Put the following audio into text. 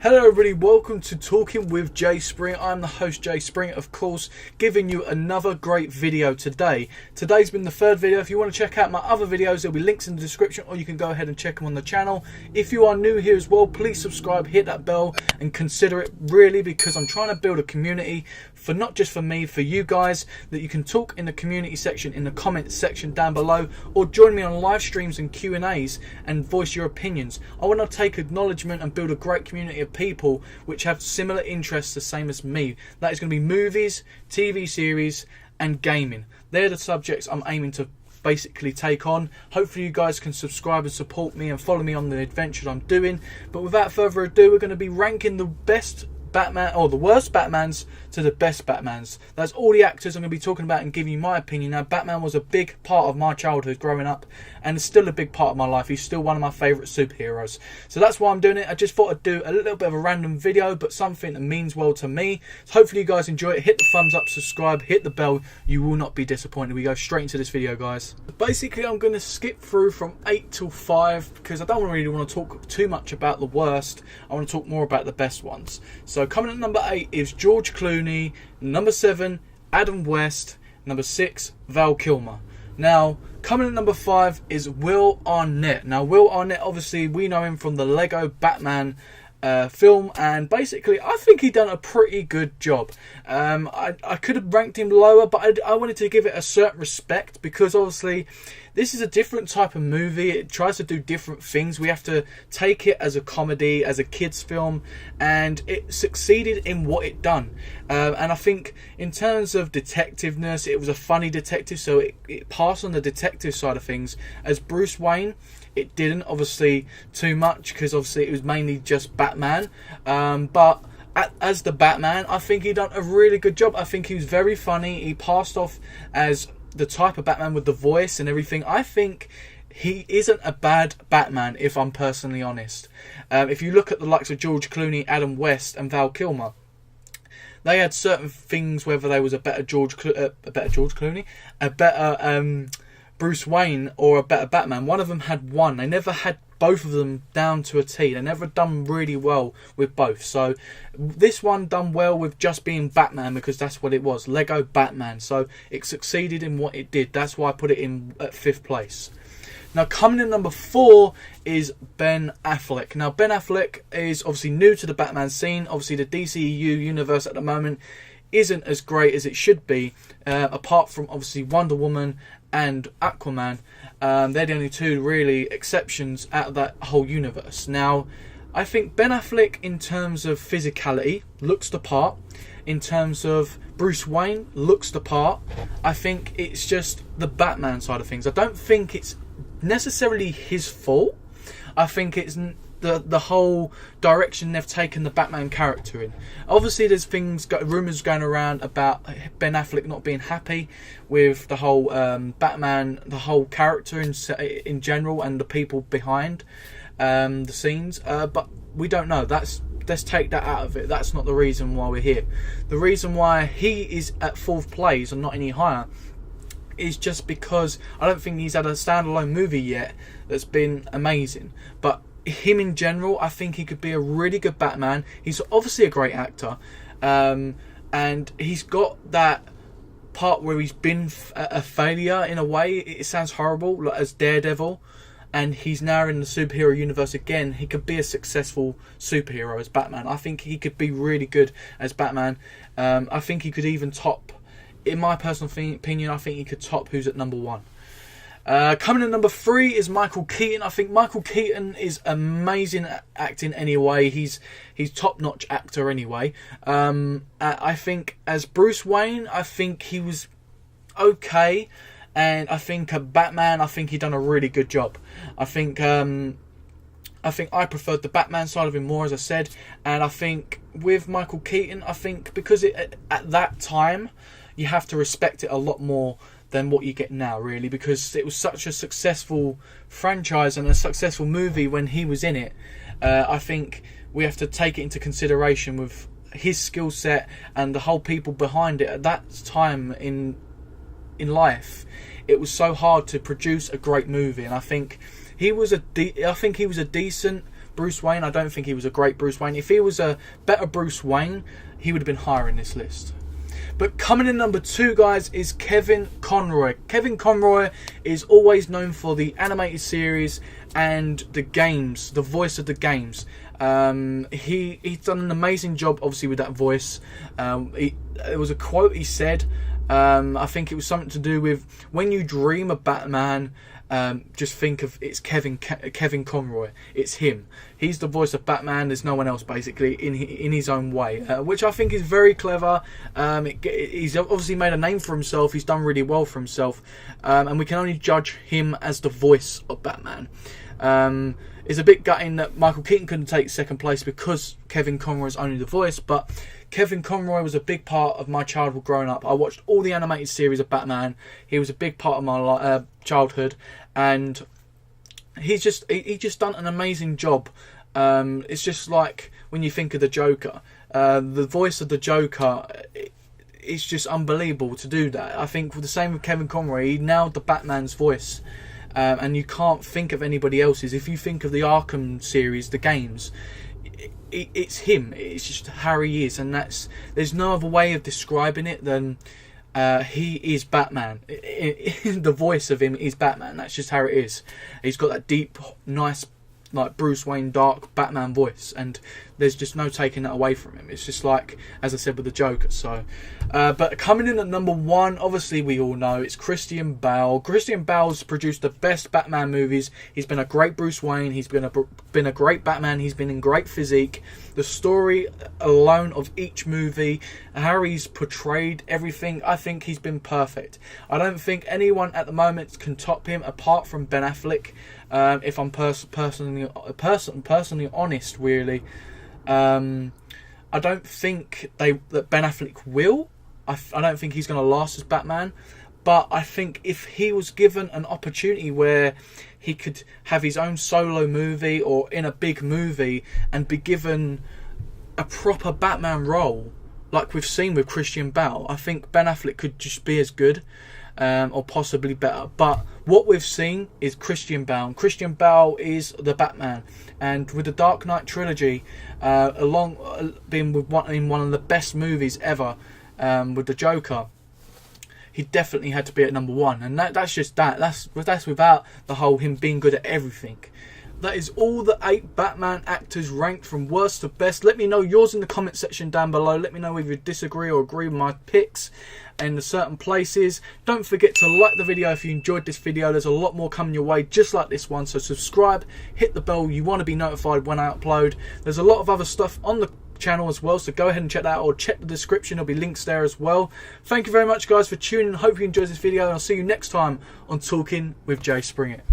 Hello everybody, welcome to Talking with Jay Spring. I'm the host Jay Spring, of course, giving you another great video today. Today's been the third video. If you want to check out my other videos, there'll be links in the description, or you can go ahead and check them on the channel. If you are new here as well, please subscribe, hit that bell, and consider it really, because I'm trying to build a community for not just for me, for you guys, that you can talk in the community section, in the comments section down below, or join me on live streams and Q&As and voice your opinions. I want to take acknowledgement and build a great community of people which have similar interests the same as me. That is going to be movies, TV series and gaming. They're the subjects I'm aiming to basically take on. Hopefully you guys can subscribe and support me and follow me on the adventures I'm doing. But without further ado, we're going to be ranking the best Batman, or the worst Batmans to the best Batmans. That's all the actors I'm going to be talking about and giving you my opinion. Now, Batman was a big part of my childhood growing up, and it's still a big part of my life. He's still one of my favourite superheroes. So that's why I'm doing it. I just thought I'd do a little bit of a random video, but something that means well to me. So hopefully you guys enjoy it. Hit the thumbs up, subscribe, hit the bell. You will not be disappointed. We go straight into this video, guys. Basically, I'm going to skip through from 8 till 5 because I don't really want to talk too much about the worst. I want to talk more about the best ones. So coming at number 8 is George Clooney. Number 7, Adam West. Number 6, Val Kilmer. Now, coming at number 5 is Will Arnett. Now, Will Arnett, obviously, we know him from the Lego Batman film, and basically I think he done a pretty good job. I could have ranked him lower, but I wanted to give it a certain respect because obviously this is a different type of movie. It tries to do different things. We have to take it as a comedy, as a kids film, and it succeeded in what it done. And I think in terms of detectiveness, it was a funny detective, so it passed on the detective side of things. As Bruce Wayne, it didn't, obviously, too much, because obviously it was mainly just Batman. But as the Batman, I think he done a really good job. I think he was very funny. He passed off as the type of Batman with the voice and everything. I think he isn't a bad Batman, if I'm personally honest. If you look at the likes of George Clooney, Adam West and Val Kilmer, they had certain things, whether they was a better George Clooney, a better Bruce Wayne, or a better Batman. One of them had one. They never had both of them down to a T. They never done really well with both. So this one done well with just being Batman, because that's what it was, Lego Batman. So it succeeded in what it did. That's why I put it in at 5th place. Now, coming in number 4 is Ben Affleck. Now, Ben Affleck is obviously new to the Batman scene. Obviously, the DCEU universe at the moment isn't as great as it should be, apart from obviously Wonder Woman and Aquaman. They're the only two really exceptions out of that whole universe. Now, I think Ben Affleck, in terms of physicality, looks the part. In terms of Bruce Wayne, looks the part. I think it's just the Batman side of things. I don't think it's necessarily his fault. I think it's the whole direction they've taken the Batman character in. Obviously, there's rumours going around about Ben Affleck not being happy with the whole Batman, the whole character in general, and the people behind the scenes. But we don't know. Let's take that out of it. That's not the reason why we're here. The reason why he is at 4th place and not any higher is just because I don't think he's had a standalone movie yet that's been amazing. But him in general, I think he could be a really good Batman. He's obviously a great actor, and he's got that part where he's been a failure in a way. It sounds horrible, like as Daredevil, and he's now in the superhero universe again. He could be a successful superhero as Batman. I think he could be really good as Batman. I think he could even top, in my personal opinion, I think he could top who's at number 1. Coming in number 3 is Michael Keaton. I think Michael Keaton is amazing at acting anyway. He's top-notch actor anyway. I think as Bruce Wayne, I think he was okay. And I think Batman, I think he done a really good job. I think I preferred the Batman side of him more, as I said. And I think with Michael Keaton, I think because at that time, you have to respect it a lot more than what you get now, really, because it was such a successful franchise and a successful movie when he was in it. I think we have to take it into consideration with his skill set and the whole people behind it at that time in life. It was so hard to produce a great movie, and I think he was a decent Bruce Wayne, I don't think he was a great Bruce Wayne. If he was a better Bruce Wayne, he would have been higher in this list. But coming in number 2, guys, is Kevin Conroy. Kevin Conroy is always known for the animated series and the games, the voice of the games. He's done an amazing job, obviously, with that voice. It was a quote he said. I think it was something to do with, when you dream of Batman, just think of, it's Kevin Conroy. It's him. He's the voice of Batman. There's no one else, basically, in his own way, which I think is very clever. He's obviously made a name for himself. He's done really well for himself, and we can only judge him as the voice of Batman. It's a bit gutting that Michael Keaton couldn't take second place because Kevin Conroy is only the voice, but Kevin Conroy was a big part of my childhood growing up. I watched all the animated series of Batman. He was a big part of my childhood, and he's just done an amazing job. It's just like when you think of the Joker, the voice of the Joker. It's just unbelievable to do that. I think the same with Kevin Conroy. He nailed the Batman's voice. And you can't think of anybody else's. If you think of the Arkham series, the games, it's him. It's just how he is, and there's no other way of describing it than he is Batman. The voice of him is Batman. That's just how it is. He's got that deep, nice, like Bruce Wayne, dark Batman voice, and there's just no taking that away from him. It's just like, as I said, with the Joker. So, but coming in at number 1, obviously we all know it's Christian Bale. Christian Bale's produced the best Batman movies. He's been a great Bruce Wayne. He's been a great Batman. He's been in great physique. The story alone of each movie, how he's portrayed everything, I think he's been perfect. I don't think anyone at the moment can top him apart from Ben Affleck. If I'm personally honest, really, I don't think that Ben Affleck will. I don't think he's going to last as Batman. But I think if he was given an opportunity where he could have his own solo movie or in a big movie and be given a proper Batman role, like we've seen with Christian Bale, I think Ben Affleck could just be as good. Or possibly better. But what we've seen is Christian Bale. Christian Bale is the Batman, and with the Dark Knight trilogy, being in one of the best movies ever, with the Joker, he definitely had to be at number 1, and that's just that. That's without the whole him being good at everything. That is all the 8 Batman actors ranked from worst to best. Let me know yours in the comment section down below. Let me know if you disagree or agree with my picks in certain places. Don't forget to like the video if you enjoyed this video. There's a lot more coming your way just like this one. So subscribe, hit the bell. You want to be notified when I upload. There's a lot of other stuff on the channel as well, so go ahead and check that out, or check the description. There'll be links there as well. Thank you very much, guys, for tuning in. Hope you enjoyed this video, and I'll see you next time on Talking with Jay Springett.